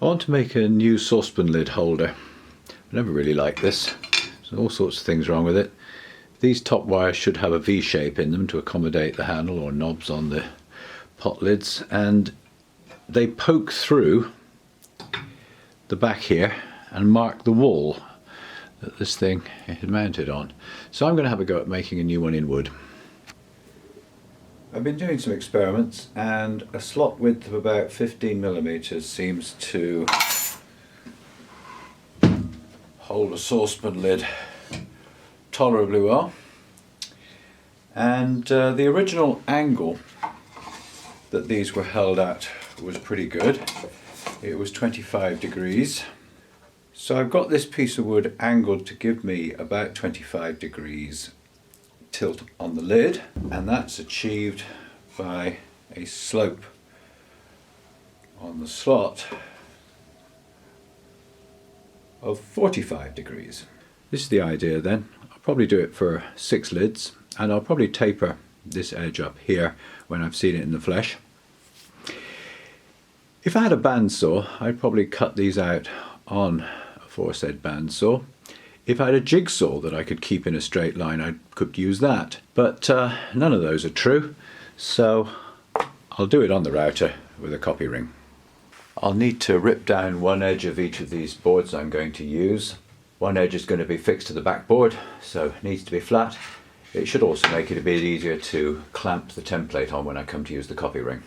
I want to make a new saucepan lid holder. I never really liked this. There's all sorts of things wrong with it. These top wires should have a V shape in them to accommodate the handle or knobs on the pot lids, and they poke through the back here and mark the wall that this thing is mounted on. So I'm going to have a go at making a new one in wood. I've been doing some experiments, and a slot width of about 15mm seems to hold a saucepan lid tolerably well. And the original angle that these were held at was pretty good. It was 25 degrees. So I've got this piece of wood angled to give me about 25 degrees tilt on the lid, and that's achieved by a slope on the slot of 45 degrees. This is the idea then. I'll probably do it for 6 lids, and I'll probably taper this edge up here when I've seen it in the flesh. If I had a bandsaw, I'd probably cut these out on a aforesaid bandsaw. If I had a jigsaw that I could keep in a straight line, I could use that. But none of those are true, so I'll do it on the router with a copy ring. I'll need to rip down one edge of each of these boards I'm going to use. One edge is going to be fixed to the backboard, so it needs to be flat. It should also make it a bit easier to clamp the template on when I come to use the copy ring.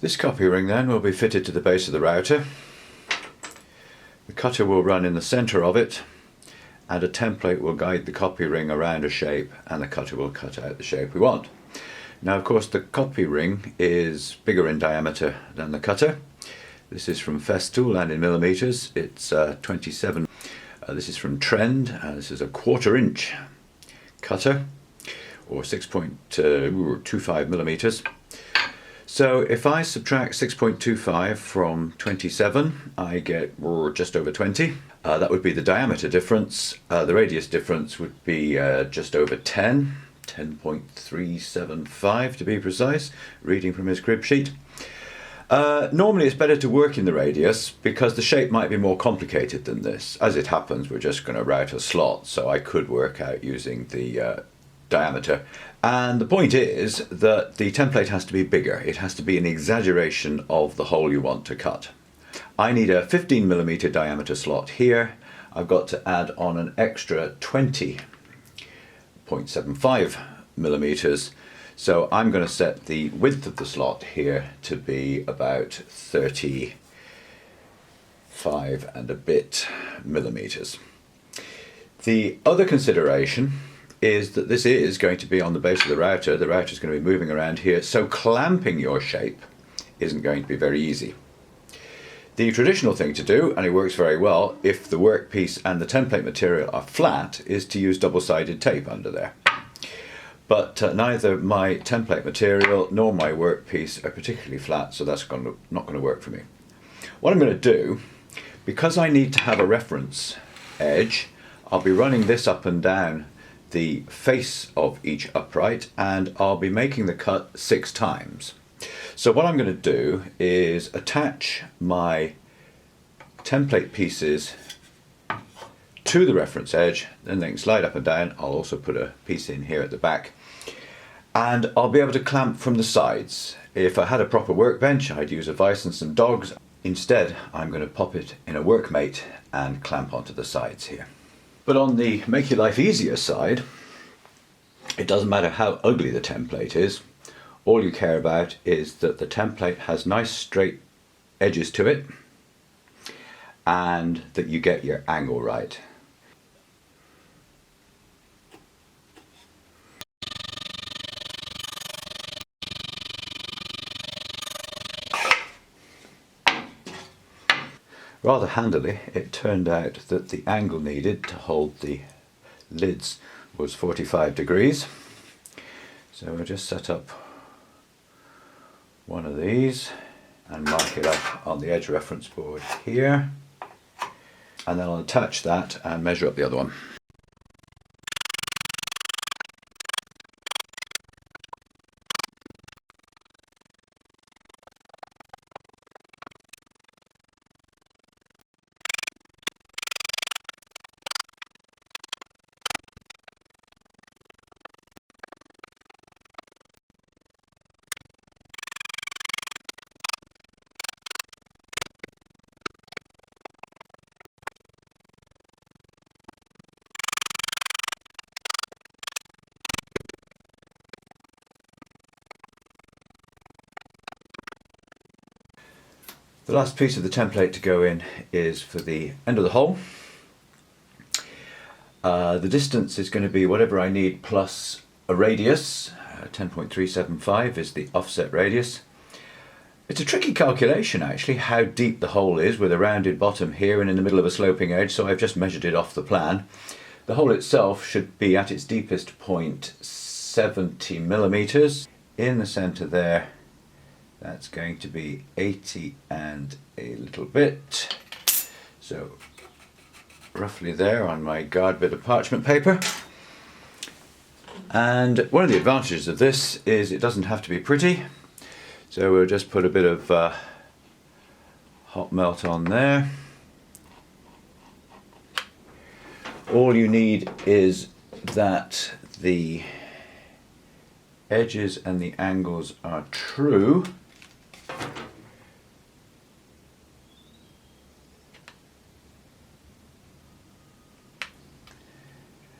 This copy ring then will be fitted to the base of the router. The cutter will run in the centre of it, and a template will guide the copy ring around a shape, and the cutter will cut out the shape we want. Now of course the copy ring is bigger in diameter than the cutter. This is from Festool and in millimeters. It's 27. This is from Trend. This is a 1/4 inch cutter, or 6.25 millimeters. So if I subtract 6.25 from 27, I get just over 20. That would be the diameter difference. The radius difference would be just over 10, 10.375 to be precise, reading from his crib sheet. Normally it's better to work in the radius because the shape might be more complicated than this. As it happens, we're just going to route a slot, so I could work out using the diameter. And the point is that the template has to be bigger. It has to be an exaggeration of the hole you want to cut. I need a 15mm diameter slot here. I've got to add on an extra 20.75 millimeters. So I'm going to set the width of the slot here to be about 35 and a bit millimeters. The other consideration is that this is going to be on the base of the router. The router is going to be moving around here, so clamping your shape isn't going to be very easy. The traditional thing to do, and it works very well if the workpiece and the template material are flat, is to use double-sided tape under there. But neither my template material nor my workpiece are particularly flat, so that's not going to work for me. What I'm going to do, because I need to have a reference edge, I'll be running this up and down the face of each upright, and I'll be making the cut 6 times. So what I'm going to do is attach my template pieces to the reference edge, then they can slide up and down. I'll also put a piece in here at the back, and I'll be able to clamp from the sides. If I had a proper workbench, I'd use a vice and some dogs. Instead, I'm going to pop it in a workmate and clamp onto the sides here. But on the make your life easier side, it doesn't matter how ugly the template is. All you care about is that the template has nice straight edges to it and that you get your angle right. Rather handily, it turned out that the angle needed to hold the lids was 45 degrees. So I'll just set up one of these and mark it up on the edge reference board here. and then I'll attach that and measure up the other one. The last piece of the template to go in is for the end of the hole. The distance is going to be whatever I need plus a radius. 10.375 is the offset radius. It's a tricky calculation actually, how deep the hole is with a rounded bottom here and in the middle of a sloping edge, so I've just measured it off the plan. The hole itself should be at its deepest point 70 millimeters. In the center there, that's going to be 80 and a little bit. So roughly there on my guard bit of parchment paper. And one of the advantages of this is it doesn't have to be pretty. So we'll just put a bit of hot melt on there. All you need is that the edges and the angles are true.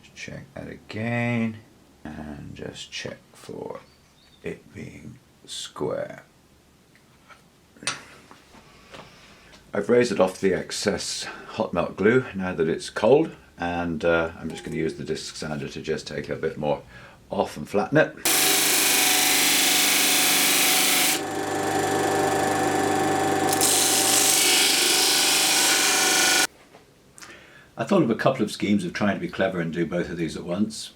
Just check that again and just check for it being square. I've raised it off the excess hot melt glue now that it's cold, and I'm just going to use the disc sander to just take a bit more off and flatten it. I thought of a couple of schemes of trying to be clever and do both of these at once.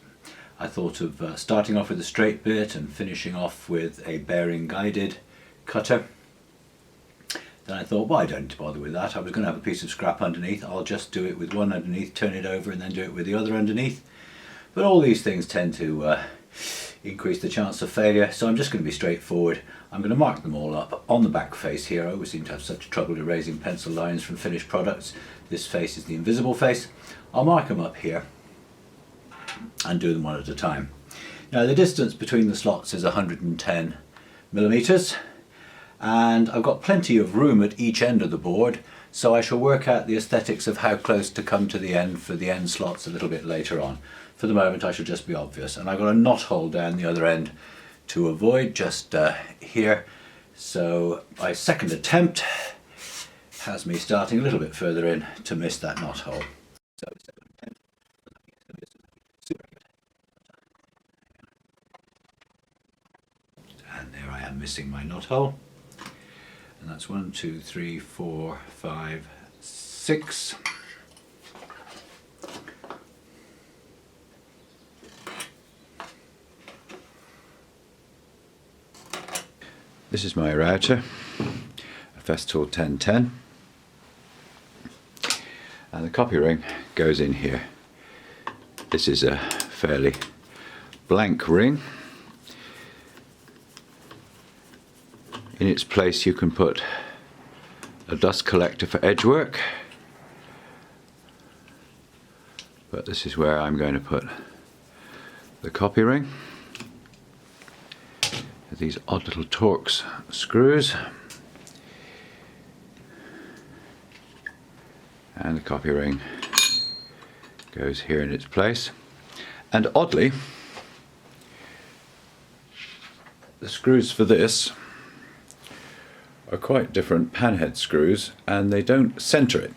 I thought of starting off with a straight bit and finishing off with a bearing guided cutter. Then I thought, well, I don't need to bother with that. I was going to have a piece of scrap underneath. I'll just do it with one underneath, turn it over, and then do it with the other underneath. But all these things tend to increase the chance of failure, so I'm just going to be straightforward. I'm going to mark them all up on the back face here. I always seem to have such trouble erasing pencil lines from finished products. This face is the invisible face. I'll mark them up here and do them one at a time. Now the distance between the slots is 110 millimeters, and I've got plenty of room at each end of the board, so I shall work out the aesthetics of how close to come to the end for the end slots a little bit later on. For the moment I shall just be obvious, and I've got a knot hole down the other end to avoid, just here. So my second attempt has me starting a little bit further in to miss that knot hole. So and there I am missing my knot hole. And that's 1, 2, 3, 4, 5, 6. This is my router, a Festool 1010, and the copy ring goes in here. This is a fairly blank ring. In its place you can put a dust collector for edge work, but this is where I'm going to put the copy ring. These odd little Torx screws, and the copy ring goes here in its place. And oddly, the screws for this are quite different panhead screws, and they don't center it.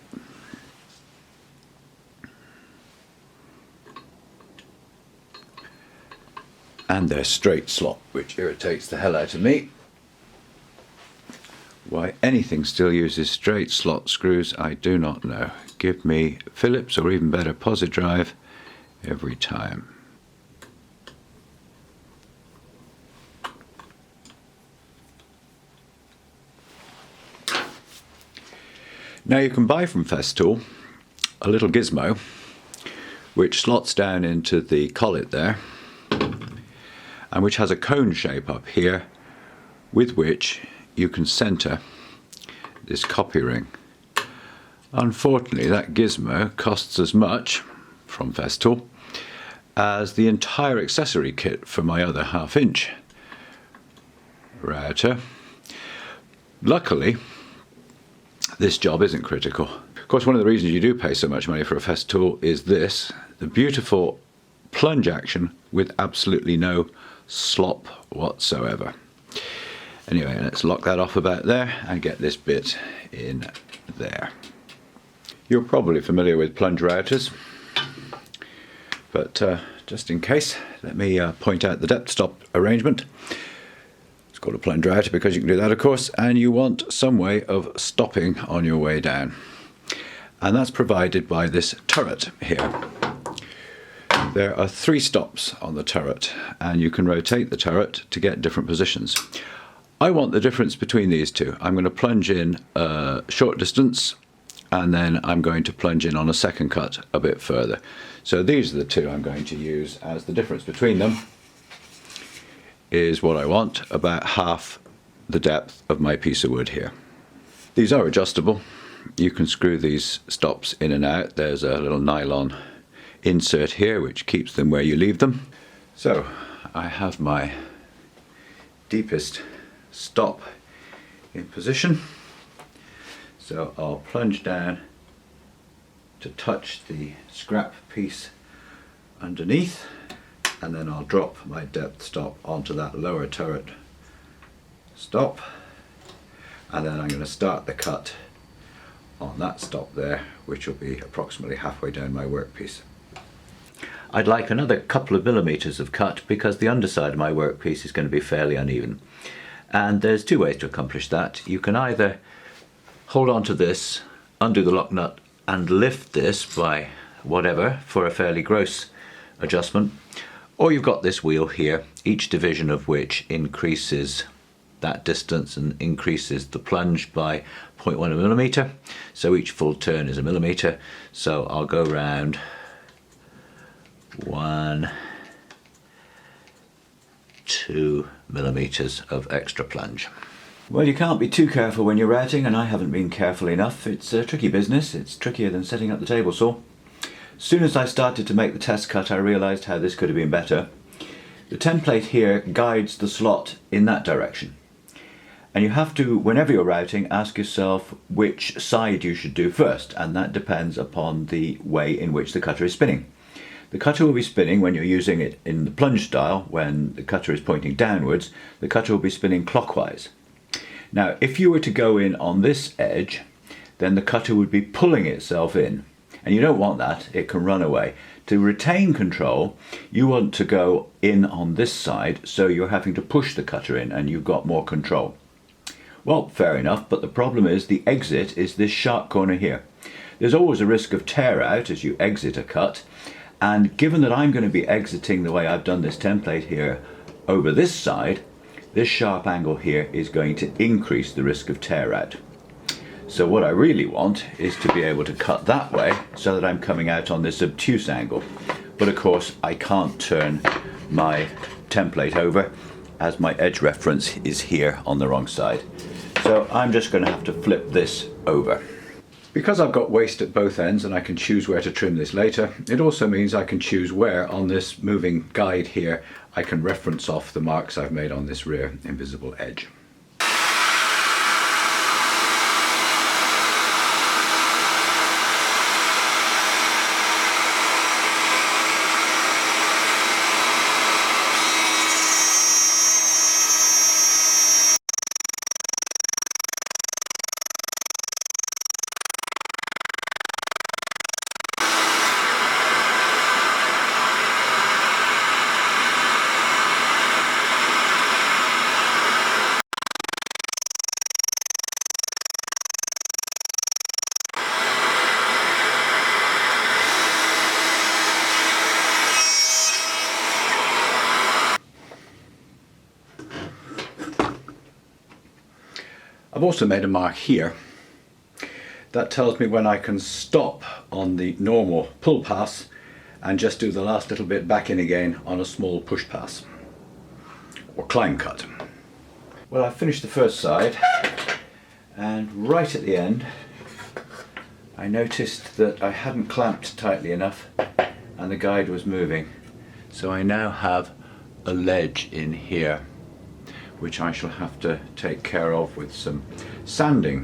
And they're straight slot, which irritates the hell out of me. Why anything still uses straight slot screws, I do not know. Give me Phillips, or even better, Posi-Drive every time. Now you can buy from Festool a little gizmo which slots down into the collet there, and which has a cone shape up here with which you can center this copy ring. Unfortunately, that gizmo costs as much from Festool as the entire accessory kit for my other 1/2 inch router. Luckily, this job isn't critical. Of course, one of the reasons you do pay so much money for a Festool is this, the beautiful plunge action with absolutely no slop whatsoever. Anyway, let's lock that off about there and get this bit in there. You're probably familiar with plunge routers, but just in case, let me point out the depth stop arrangement. It's called a plunge router because you can do that, of course, and you want some way of stopping on your way down. And that's provided by this turret here. There are 3 stops on the turret, and you can rotate the turret to get different positions. I want the difference between these two. I'm going to plunge in a short distance, and then I'm going to plunge in on a second cut a bit further. So these are the two I'm going to use, as the difference between them is what I want, about half the depth of my piece of wood here. These are adjustable. You can screw these stops in and out. There's a little nylon insert here which keeps them where you leave them. So I have my deepest stop in position. So I'll plunge down to touch the scrap piece underneath, and then I'll drop my depth stop onto that lower turret stop, and then I'm going to start the cut on that stop there, which will be approximately halfway down my workpiece. I'd like another couple of millimeters of cut because the underside of my workpiece is going to be fairly uneven. And there's 2 ways to accomplish that. You can either hold on to this, undo the lock nut, and lift this by whatever for a fairly gross adjustment, or you've got this wheel here, each division of which increases that distance and increases the plunge by 0.1 millimeter. So each full turn is a millimeter. So I'll go round 1, 2 millimeters of extra plunge. Well, you can't be too careful when you're routing, and I haven't been careful enough. It's a tricky business. It's trickier than setting up the table saw. As soon as I started to make the test cut, I realized how this could have been better. The template here guides the slot in that direction. And you have to, whenever you're routing, ask yourself which side you should do first, and that depends upon the way in which the cutter is spinning. The cutter will be spinning when you're using it in the plunge style. When the cutter is pointing downwards, the cutter will be spinning clockwise. Now, if you were to go in on this edge, then the cutter would be pulling itself in, and you don't want that. It can run away. To retain control, you want to go in on this side, so you're having to push the cutter in and you've got more control. Well, fair enough, but the problem is the exit is this sharp corner here. There's always a risk of tear out as you exit a cut, and given that I'm going to be exiting the way I've done this template here over this side, this sharp angle here is going to increase the risk of tear out. So what I really want is to be able to cut that way so that I'm coming out on this obtuse angle. But of course I can't turn my template over as my edge reference is here on the wrong side. So I'm just going to have to flip this over. Because I've got waste at both ends and I can choose where to trim this later, it also means I can choose where on this moving guide here I can reference off the marks I've made on this rear invisible edge. I've also made a mark here. That tells me when I can stop on the normal pull pass and just do the last little bit back in again on a small push pass or climb cut. Well, I finished the first side, and right at the end I noticed that I hadn't clamped tightly enough and the guide was moving. So I now have a ledge in here which I shall have to take care of with some sanding.